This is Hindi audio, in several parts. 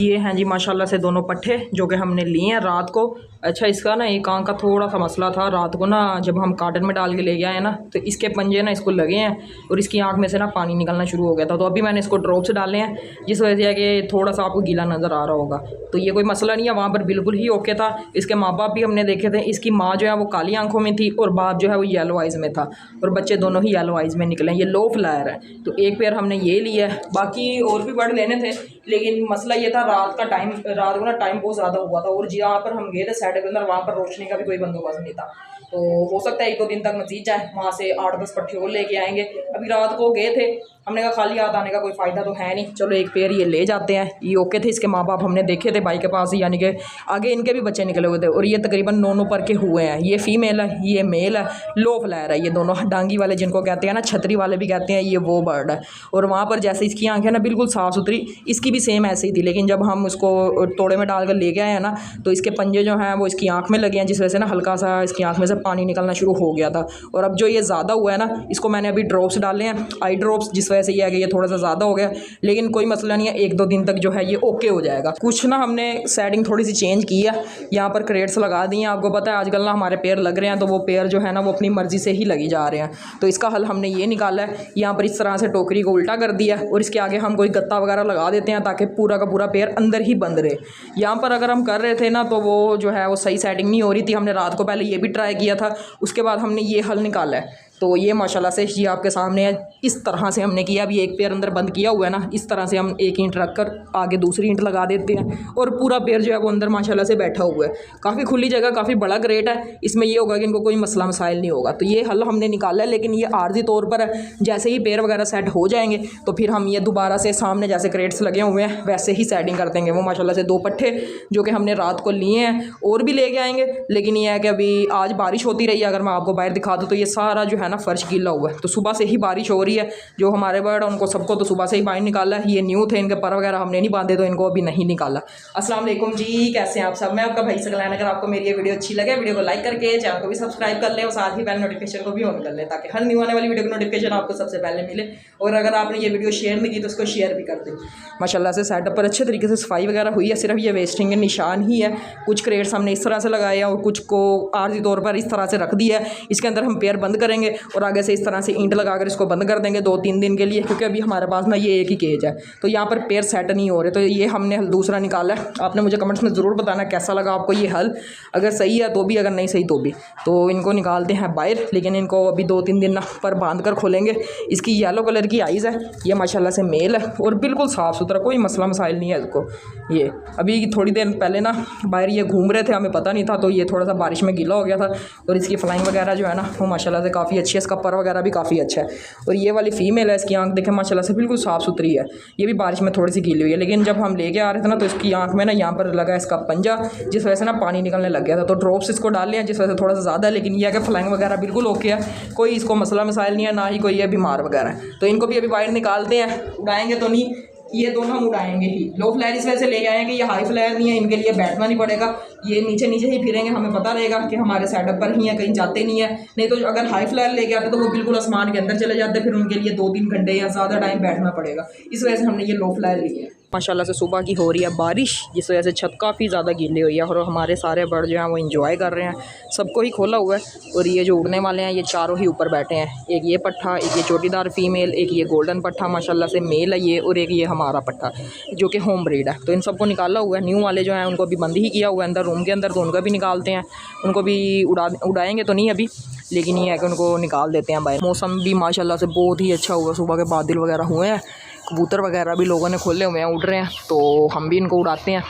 ये हैं जी माशाल्लाह से दोनों पट्ठे जो कि हमने लिए हैं रात को। अच्छा, इसका ना एक आँख का थोड़ा सा मसला था। रात को ना जब हम कार्टन में डाल के ले गए हैं ना, तो इसके पंजे ना इसको लगे हैं और इसकी आँख में से ना पानी निकलना शुरू हो गया था। तो अभी मैंने इसको ड्रॉप्स डाले हैं, जिस वजह से कि थोड़ा सा आपको गीला नज़र आ रहा होगा। तो ये कोई मसला नहीं है, वहाँ पर बिल्कुल ही ओके था। इसके माँ बाप भी हमने देखे थे। इसकी माँ जो है वो काली आँखों में थी और बाप जो है वो येलो आइज़ में था, और बच्चे दोनों ही येलो आइज़ में निकले। ये लो फ्लायर है, तो एक पेयर हमने ये लिया है। बाकी और भी बर्ड लेने थे, लेकिन मसला ये था रात को ना टाइम बहुत ज़्यादा हुआ था, और जहाँ पर हम गए थे साइड के अंदर, वहाँ पर रोशनी का भी कोई बंदोबस्त नहीं था। तो हो सकता है 1-2 दिन तक मजीद जाए, वहाँ से 8-10 पट्टे और लेके आएंगे। अभी रात को गए थे, हमने कहा खाली हाथ आने का कोई फ़ायदा तो है नहीं, चलो एक पेयर ये ले जाते हैं। ये ओके थे। इसके माँ बाप हमने देखे थे भाई के पास ही, यानी कि आगे इनके भी बच्चे निकले हुए थे, और ये तकरीबन 9 पर के हुए हैं। ये फ़ीमेल है, ये मेल है, लो फ्लायर है। ये दोनों डांगी वाले जिनको कहते हैं ना, छतरी वाले भी कहते हैं, ये वो बर्ड है। और वहाँ पर जैसे इसकी आँखें ना बिल्कुल साफ़ सुथरी, इसकी भी सेम ऐसे ही थी। लेकिन जब हम उसको तोड़े में डाल कर ले गए हैं ना, तो इसके पंजे जो हैं वो इसकी आँख में लगे हैं, जिस वजह से ना हल्का सा इसकी आँख में से पानी निकलना शुरू हो गया था। और अब जो ये ज़्यादा हुआ है ना, इसको मैंने अभी ड्रॉप्स डाले हैं, आई ड्रॉप्स, जिस वजह से ये है कि ये थोड़ा सा ज़्यादा हो गया। लेकिन कोई मसला नहीं है, 1-2 दिन तक जो है ये ओके हो जाएगा। कुछ ना हमने सेटिंग थोड़ी सी चेंज की है, यहाँ पर क्रेट्स लगा दी हैं। आपको पता है आजकल ना हमारे पेड़ लग रहे हैं, तो वो पेड़ जो है ना वो अपनी मर्ज़ी से ही लगी जा रहे हैं। तो इसका हल हमने ये निकाला है, यहाँ पर इस तरह से टोकरी को उल्टा कर दिया, और इसके आगे हम कोई गत्ता वगैरह लगा देते हैं, ताकि पूरा का पूरा पेड़ अंदर ही बंद रहे। यहाँ पर अगर हम कर रहे थे ना, तो वो जो है वो सही सेटिंग नहीं हो रही थी। हमने रात को पहले ये भी ट्राई किया था, उसके बाद हमने ये हल निकाला है। तो ये माशाल्लाह से ये आपके सामने है। इस तरह से हमने किया। अभी एक पेयर अंदर बंद किया हुआ है ना, इस तरह से हम एक ईंट रख कर आगे दूसरी ईंट लगा देते हैं, और पूरा पेयर जो है वो अंदर माशाल्लाह से बैठा हुआ है। काफ़ी खुली जगह, काफ़ी बड़ा क्रेट है। इसमें ये होगा कि इनको कोई मसला मसाइल नहीं होगा। तो ये हल हमने निकाला है, लेकिन ये आर्जी तौर पर है। जैसे ही पेयर वगैरह सेट हो जाएंगे, तो फिर हम ये दोबारा से सामने जैसे क्रेट्स लगे हुए हैं वैसे ही सेटिंग कर देंगे। वो माशाल्लाह से 2 पट्ठे जो कि हमने रात को लिए हैं, और भी लेके आएंगे। लेकिन ये है कि अभी आज बारिश होती रही है। अगर मैं आपको बाहर दिखा दूँ तो ये सारा जो है ना फ़र्श गीला हुआ है। तो सुबह से ही बारिश हो रही है। जो हमारे बर्ड उनको सबको तो सुबह से ही बाहर निकाला है। ये न्यू थे, इनके पर वगैरह हमने नहीं बांधे, तो इनको अभी नहीं निकाला। अस्सलाम वालेकुम जी, कैसे हैं आप सब? मैं आपका भाई सकलैन। अगर आपको मेरी ये वीडियो अच्छी लगे, वीडियो को लाइक करके चैनल को भी सब्सक्राइब कर लें, और साथ ही बेल नोटिफिकेशन को भी ऑन कर लें, ताकि हर न्यू आने वाली वीडियो की नोटिफिकेशन आपको सबसे पहले मिले। और अगर आपने ये वीडियो शेयर नहीं की तो उसको शेयर भी कर दें। माशाल्लाह से सेटअप पर अच्छे तरीके से सफाई वगैरह हुई है। सिर्फ ये वेस्टिंग के निशान ही है। कुछ क्रेट्स हमने इस तरह से लगाए हैं, और कुछ को आर्जी तौर पर इस तरह से रख दिया है। इसके अंदर हम पेयर बंद करेंगे, और आगे से इस तरह से ईंट लगाकर इसको बंद कर देंगे 2-3 दिन के लिए, क्योंकि अभी हमारे पास ना ये एक ही केज है, तो यहाँ पर पेयर सेट नहीं हो रहे। तो ये हमने हल दूसरा निकाला है। आपने मुझे कमेंट्स में ज़रूर बताना कैसा लगा आपको ये हल। अगर सही है तो भी, अगर नहीं सही तो भी। तो इनको निकालते हैं बाहर, लेकिन इनको अभी 2-3 दिन पर बांध कर खोलेंगे। इसकी येलो कलर की आइज़ है। ये माशाल्लाह से मेल है, और बिल्कुल साफ़ सुथरा, कोई मसला मसाइल नहीं है इसको। ये अभी थोड़ी देर पहले ना बाहर ये घूम रहे थे, हमें पता नहीं था, तो ये थोड़ा सा बारिश में गीला हो गया था। और इसकी फ्लाइंग वगैरह जो है ना वो माशाल्लाह से काफ़ी अच्छी है। इसका पर वगैरह भी काफ़ी अच्छा है। और ये वाली फ़ीमेल है, इसकी आँख देखें माशाल्लाह से बिल्कुल साफ़ सुथरी है। ये भी बारिश में थोड़ी सी गीली हुई है। लेकिन जब हम लेके आ रहे थे ना, तो इसकी आँख में ना यहाँ पर लगा इसका पंजा, जिस वजह से ना पानी निकलने लग गया था। तो ड्रॉप्स इसको डाल लिया, जिस वजह से थोड़ा सा ज़्यादा है। लेकिन यह है कि फ्लाइंग वगैरह बिल्कुल ओके है, कोई इसको मसला मसाइल नहीं है, ना ही कोई ये बीमार वगैरह है। तो इनको भी अभी बाहर निकालते हैं। उड़ाएंगे तो नहीं, ये दोनों हम उड़ाएंगे ही। लो फ्लायर इस वजह से ले आए हैं कि ये हाई फ्लायर नहीं है, इनके लिए बैठना नहीं पड़ेगा। ये नीचे नीचे ही फिरेंगे, हमें पता रहेगा कि हमारे सेटअप पर ही है, कहीं जाते नहीं है। नहीं तो अगर हाई फ्लायर लेके आते तो वो बिल्कुल आसमान के अंदर चले जाते, फिर उनके लिए 2-3 घंटे या ज़्यादा टाइम बैठना पड़ेगा। इस वजह से हमने ये लो फ्लायर लिए है। माशाल्लाह से सुबह की हो रही है बारिश, जिस वजह से छत काफ़ी ज़्यादा गीली हुई है, और हमारे सारे बर्ड जो हैं वो एंजॉय कर रहे हैं। सबको ही खोला हुआ है। और ये जो उड़ने वाले हैं ये चारों ही ऊपर बैठे हैं। एक ये पट्ठा, एक ये चोटीदार फीमेल, एक ये गोल्डन पट्ठा माशाल्लाह से मेल है ये, और एक ये हमारा पट्ठा जो कि होम ब्रीड है। तो इन सबको निकाला हुआ है। न्यू वाले जो हैं उनको भी बंद ही किया हुआ है अंदर रूम के अंदर, तो उनको भी निकालते हैं। उनको भी उड़ाएंगे तो नहीं अभी, लेकिन ये है कि उनको निकाल देते हैं बाहर। मौसम भी माशाल्लाह से बहुत ही अच्छा हुआ। सुबह के बादल वगैरह हुए हैं, कबूतर वगैरह भी लोगों ने खोले हुए हैं, उड़ रहे हैं। तो हम भी इनको उड़ाते हैं।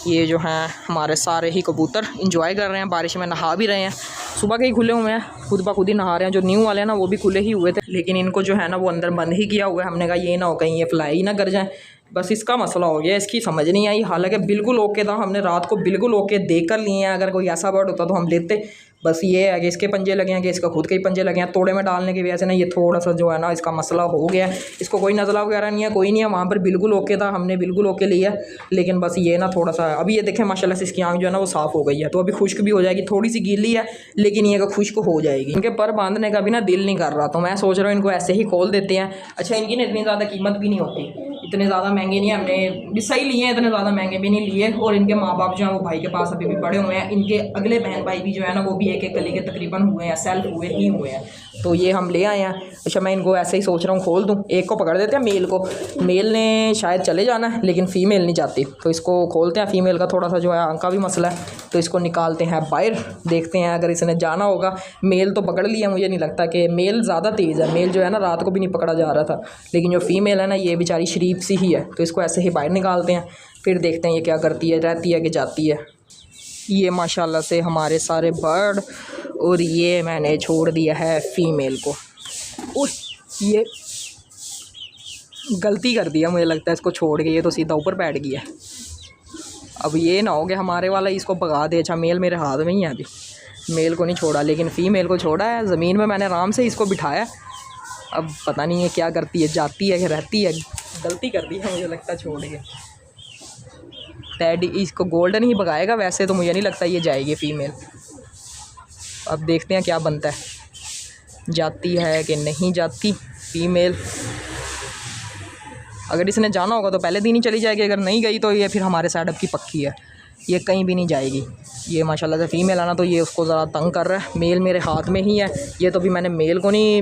ये जो हैं हमारे सारे ही कबूतर इंजॉय कर रहे हैं, बारिश में नहा भी रहे हैं। सुबह के ही खुले हुए हैं, खुद ब खुद ही नहा रहे हैं। जो न्यू वाले हैं ना वो भी खुले ही हुए थे, लेकिन इनको जो है ना वो अंदर बंद ही किया हुआ है। हमने कहा ये ना हो कहीं ये फ्लाई ही ना कर जाए, बस इसका मसला हो गया। इसकी समझ नहीं आई। हालांकि बिल्कुल ओके था, हमने रात को बिल्कुल ओके देख कर लिए हैं। अगर कोई ऐसा बर्ड होता तो हम लेते। बस ये है कि इसके पंजे लगे हैं, कि इसका खुद के ही पंजे लगे हैं। तोड़े में डालने की वजह से ना ये थोड़ा सा जो है ना इसका मसला हो गया है। इसको कोई नज़ला वगैरह नहीं है, कोई नहीं है। वहाँ पर बिल्कुल ओके था, हमने बिल्कुल ओके लिया। लेकिन बस ये ना थोड़ा सा, अभी ये देखें माशाल्लाह से इसकी आँख जो है ना वो साफ़ हो गई है। तो अभी खुश्क भी हो जाएगी, थोड़ी सी गीली है लेकिन ये खुश्क हो जाएगी। इनके पर बांधने का भी ना दिल नहीं कर रहा, तो मैं सोच रहा हूँ इनको ऐसे ही खोल देते हैं। अच्छा, इनकी ना इतनी ज़्यादा कीमत भी नहीं होती, इतने ज़्यादा महंगे नहीं, हमने भी सही लिए हैं, इतने ज़्यादा महंगे भी नहीं लिए। और इनके माँ बाप जो हैं वो भाई के पास अभी भी पड़े हुए हैं। इनके अगले बहन भाई भी जो है ना वो भी एक एक कली के तकरीबन हुए हैं, सेल्फ हुए ही हुए हैं। तो ये हम ले आए हैं। अच्छा, मैं इनको ऐसे ही सोच रहा हूँ खोल दूँ। एक को पकड़ देते हैं, मेल को। मेल ने शायद चले जाना है लेकिन फ़ीमेल नहीं जाती, तो इसको खोलते हैं। फ़ीमेल का थोड़ा सा जो है आंख का भी मसला है, तो इसको निकालते हैं बाहर, देखते हैं अगर इसने जाना होगा। मेल तो पकड़ लिया, मुझे नहीं लगता कि मेल ज़्यादा तेज़ है। मेल जो है ना रात को भी नहीं पकड़ा जा रहा था, लेकिन जो फ़ीमेल है ना ये बेचारी शरीफ सी ही है। तो इसको ऐसे ही बाहर निकालते हैं, फिर देखते हैं ये क्या करती है, रहती है कि जाती है। ये माशाल्लाह से हमारे सारे बर्ड, और ये मैंने छोड़ दिया है फ़ीमेल को। ये गलती कर दिया मुझे लगता है इसको छोड़ के, ये तो सीधा ऊपर बैठ गया। अब ये ना हो कि हमारे वाला इसको भगा दे। अच्छा, मेल मेरे हाथ में ही है, अभी मेल को नहीं छोड़ा लेकिन फ़ीमेल को छोड़ा है। ज़मीन में मैंने आराम से इसको बिठाया। अब पता नहीं है क्या करती है, जाती है कि रहती है। गलती कर दी है मुझे लगता है छोड़ के। टैडी इसको गोल्डन ही भगाएगा, वैसे तो मुझे नहीं लगता ये जाएगी फ़ीमेल। अब देखते हैं क्या बनता है, जाती है कि नहीं जाती फ़ीमेल। अगर इसने जाना होगा तो पहले दिन ही चली जाएगी, अगर नहीं गई तो ये फिर हमारे साइड की पक्की है, ये कहीं भी नहीं जाएगी। ये माशाल्लाह से फ़ीमेल आना, तो ये उसको ज़रा तंग कर रहा है। मेल मेरे हाथ में ही है। ये तो भी मैंने मेल को नहीं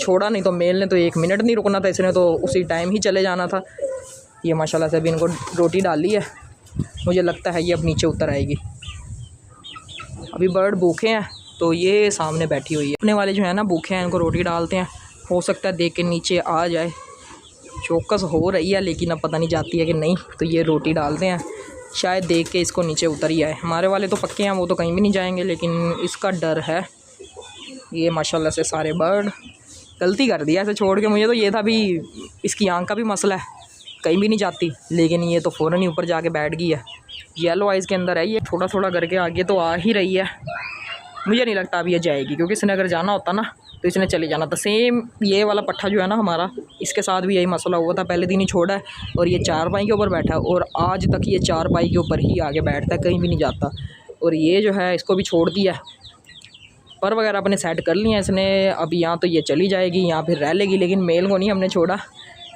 छोड़ा, नहीं तो मेल ने तो 1 मिनट नहीं रुकना था, इसने तो उसी टाइम ही चले जाना था। ये माशाल्लाह से अभी इनको रोटी डाली है, मुझे लगता है ये अब नीचे उतर आएगी। अभी बर्ड भूखे हैं तो ये सामने बैठी हुई है। अपने वाले जो है ना भूखे हैं, इनको रोटी डालते हैं, हो सकता है देख के नीचे आ जाए। चौकस हो रही है लेकिन अब पता नहीं जाती है कि नहीं, तो ये रोटी डालते हैं, शायद देख के इसको नीचे उतर ही आए। हमारे वाले तो पक्के हैं, वो तो कहीं भी नहीं जाएंगे, लेकिन इसका डर है। ये माशाल्लाह से सारे बर्ड। गलती कर दिया ऐसे छोड़ के, मुझे तो ये था भी इसकी आंख का भी मसला है, कहीं भी नहीं जाती, लेकिन ये तो फ़ौरन ही ऊपर जाके बैठ गई है। येलो आइज़ के अंदर है ये, थोड़ा थोड़ा करके आगे तो आ ही रही है। मुझे नहीं लगता अभी ये जाएगी, क्योंकि इसने अगर जाना होता ना तो इसने चले जाना था। सेम ये वाला पट्ठा जो है ना हमारा, इसके साथ भी यही मसला हुआ था। पहले दिन ही छोड़ा है और ये चारपाई के ऊपर बैठा है, और आज तक ये चारपाई के ऊपर ही आगे बैठता है, कहीं भी नहीं जाता। और ये जो है इसको भी छोड़ दिया, पर वगैरह अपने सेट कर लिए इसने। अब यहाँ तो ये चली जाएगी, यहाँ फिर रह लेगी, लेकिन मेल को नहीं हमने छोड़ा।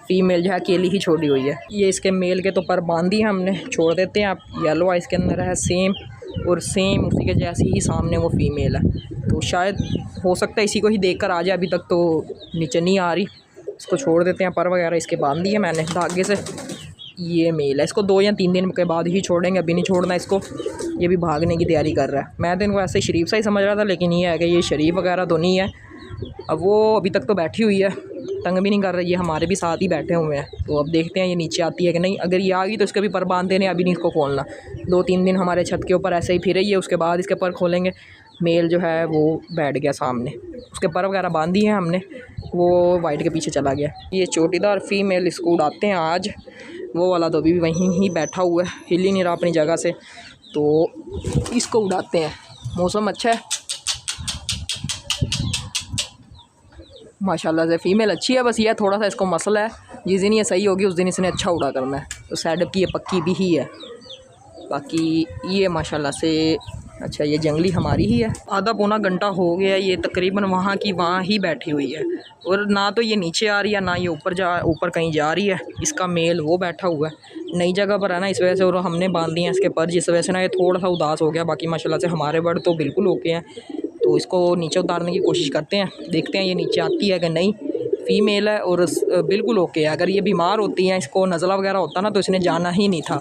फ़ीमेल जो है अकेली ही छोड़ी हुई है। ये इसके मेल के तो पर बांधी है हमने, छोड़ देते हैं। आप येलो आइज़ के अंदर है सेम, और सेम उसी के जैसे ही सामने वो फ़ीमेल है। तो शायद हो सकता है इसी को ही देखकर आ जाए, अभी तक तो नीचे नहीं आ रही। इसको छोड़ देते हैं, पर वगैरह इसके बांध दिए मैंने धागे से। ये मेल है, इसको 2 या 3 दिन के बाद ही छोड़ेंगे, अभी नहीं छोड़ना इसको। ये भी भागने की तैयारी कर रहा है। मैं तो इनको ऐसे शरीफ सा ही समझ रहा था, लेकिन ये है कि ये शरीफ वगैरह तो नहीं है। अब वो अभी तक तो बैठी हुई है, तंग भी नहीं कर रही है, हमारे भी साथ ही बैठे हुए हैं। तो अब देखते हैं ये नीचे आती है कि नहीं। अगर ये आ गई तो इसके भी पर बांध देने, अभी नहीं इसको खोलना। 2-3 दिन हमारे छत के ऊपर ऐसे ही फिर रही है, उसके बाद इसके पर खोलेंगे। मेल जो है वो बैठ गया सामने, उसके पर वगैरह बांधी है हमने, वो वाइट के पीछे चला गया। ये चोटीदार फ़ीमेल इसको उड़ाते हैं आज। वो वाला तो अभी भी वहीं ही बैठा हुआ है, हिल ही नहीं रहा अपनी जगह से, तो इसको उड़ाते हैं। मौसम अच्छा है माशाल्लाह से, फ़ीमेल अच्छी है, बस ये थोड़ा सा इसको मसला है, जिस दिन ये सही होगी उस दिन इसने अच्छा उड़ा करना है। तो सेटअप की ये पक्की भी ही है। बाकी ये माशाल्लाह से अच्छा, ये जंगली हमारी ही है। आधा पौना घंटा हो गया ये तकरीबन वहाँ की वहाँ ही बैठी हुई है, और ना तो ये नीचे आ रही है ना ये ऊपर कहीं जा रही है। इसका मेल वो बैठा हुआ है नई जगह पर है ना, इस वजह से, और हमने बांध दिए हैं इसके पर, जिस वजह से ना ये थोड़ा सा उदास हो गया। बाकी माशाल्लाह से हमारे बर्ड तो बिल्कुल ओके हैं। तो इसको नीचे उतारने की कोशिश करते हैं, देखते हैं ये नीचे आती है कि नहीं। फ़ीमेल है और बिल्कुल ओके है। अगर ये बीमार होती हैं, इसको नज़ला वगैरह होता ना, तो इसने जाना ही नहीं था।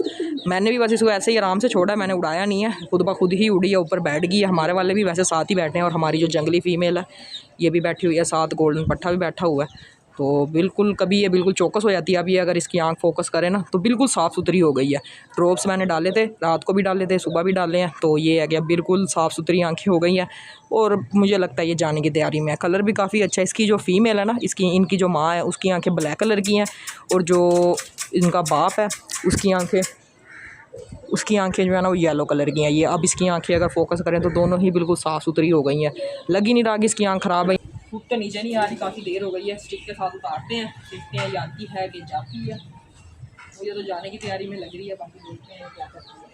मैंने भी बस इसको ऐसे ही आराम से छोड़ा है, मैंने उड़ाया नहीं है, खुद ब खुद ही उड़ी है, ऊपर बैठ गई है। हमारे वाले भी वैसे साथ ही बैठे हैं, और हमारी जो जंगली फ़ीमेल है ये भी बैठी हुई है साथ, गोल्डन पट्ठा भी बैठा हुआ है। तो बिल्कुल कभी ये बिल्कुल चौकस हो जाती है। अभी अगर इसकी आंख फोकस करे ना तो बिल्कुल साफ़ सुथरी हो गई है। ड्रॉप्स मैंने डाले थे, रात को भी डाले थे, सुबह भी डाले हैं, तो ये है कि अब बिल्कुल साफ़ सुथरी आंखें हो गई हैं, और मुझे लगता है ये जाने की तैयारी में है। कलर भी काफ़ी अच्छा है। इसकी जो फ़ीमेल है ना, इनकी जो माँ है उसकी आँखें ब्लैक कलर की हैं, और जो इनका बाप है उसकी आंखें जो है ना वो येलो कलर की हैं। ये अब इसकी आंखें अगर फोकस करें तो दोनों ही बिल्कुल साफ़ सुथरी हो गई हैं, लग ही नहीं रहा कि इसकी आंख ख़राब है। खुद तो नीचे नहीं आ रही, काफ़ी देर हो गई है। स्टिक के साथ उतारते हैं, देखते हैं आती है कि जाती है। मुझे तो जाने की तैयारी में लग रही है, बाकी देखते हैं क्या करती है।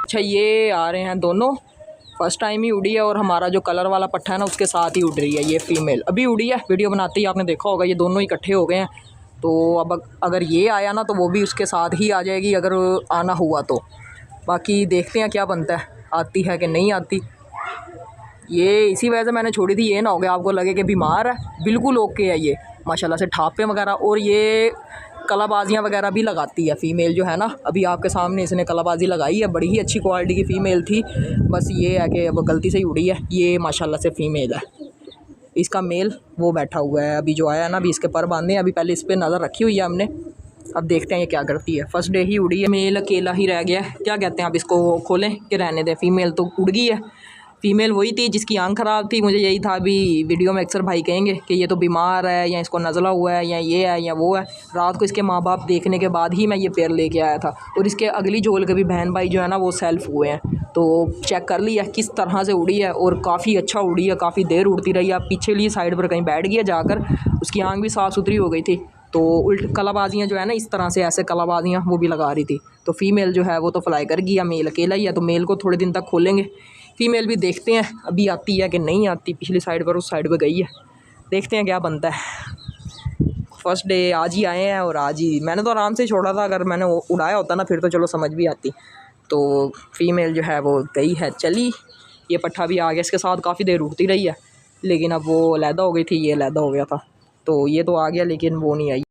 अच्छा, ये आ रहे हैं दोनों, फर्स्ट टाइम ही उड़ी है और हमारा जो कलर वाला पट्ठा है ना उसके साथ ही उड़ रही है। ये फीमेल अभी उड़ी है, वीडियो बनाते ही आपने देखा होगा, ये दोनों इकट्ठे हो गए हैं। तो अब अगर ये आया ना तो वो भी उसके साथ ही आ जाएगी अगर आना हुआ तो। बाकी देखते हैं क्या बनता है, आती है कि नहीं आती। ये इसी वजह से मैंने छोड़ी थी, ये ना हो गया आपको लगे कि बीमार है। बिल्कुल ओके है ये माशाल्लाह से, ठापे वगैरह, और ये कलाबाजियाँ वगैरह भी लगाती है फ़ीमेल जो है ना। अभी आपके सामने इसने कलाबाजी लगाई है, बड़ी ही अच्छी क्वालिटी की फ़ीमेल थी। बस ये है कि अब गलती से ही उड़ी है। ये माशाल्लाह से फ़ीमेल है। इसका मेल वो बैठा हुआ है, अभी जो आया है ना, अभी इसके पर बांधे हैं। अभी पहले इस पर नज़र रखी हुई है हमने, अब देखते हैं ये क्या करती है। फर्स्ट डे ही उड़ी है, मेल अकेला ही रह गया है। क्या कहते हैं, आप इसको खोलें कि रहने दें? फ़ीमेल तो उड़ गई है। फ़ीमेल वही थी जिसकी आंख ख़राब थी। मुझे यही था, अभी वीडियो में अक्सर भाई कहेंगे कि ये तो बीमार है, या इसको नज़ला हुआ है, या ये है या वो है। रात को इसके माँ बाप देखने के बाद ही मैं ये पेयर लेके आया था। और इसके अगली झोल के भी बहन भाई जो है ना वो सेल्फ हुए हैं, तो चेक कर लिया किस तरह से उड़ी है। और काफ़ी अच्छा उड़ी है, काफ़ी देर उड़ती रही है। पिछली साइड पर कहीं बैठ गया जाकर, उसकी आंख भी साफ़ सुथरी हो गई थी। तो उल्ट कलाबाजियाँ जो है ना, इस तरह से ऐसे कलाबाजियाँ वो भी लगा रही थी। तो फ़ीमेल जो है वो तो फ्लाई कर गई, या मेल अकेला ही है। तो मेल को थोड़े दिन तक खोलेंगे, फ़ीमेल भी देखते हैं अभी आती है कि नहीं आती। पिछली साइड पर उस साइड पर गई है, देखते हैं क्या बनता है। फर्स्ट डे आज ही आए हैं, और आज ही मैंने तो आराम से छोड़ा था। अगर मैंने उड़ाया होता ना फिर तो चलो समझ भी आती। तो फ़ीमेल जो है वो गई है, चली। ये पट्ठा भी आ गया, इसके साथ काफ़ी देर उड़ती रही है, लेकिन अब वो अलहदा हो गई थी, ये अलहदा हो गया था। तो ये तो आ गया लेकिन वो नहीं आई।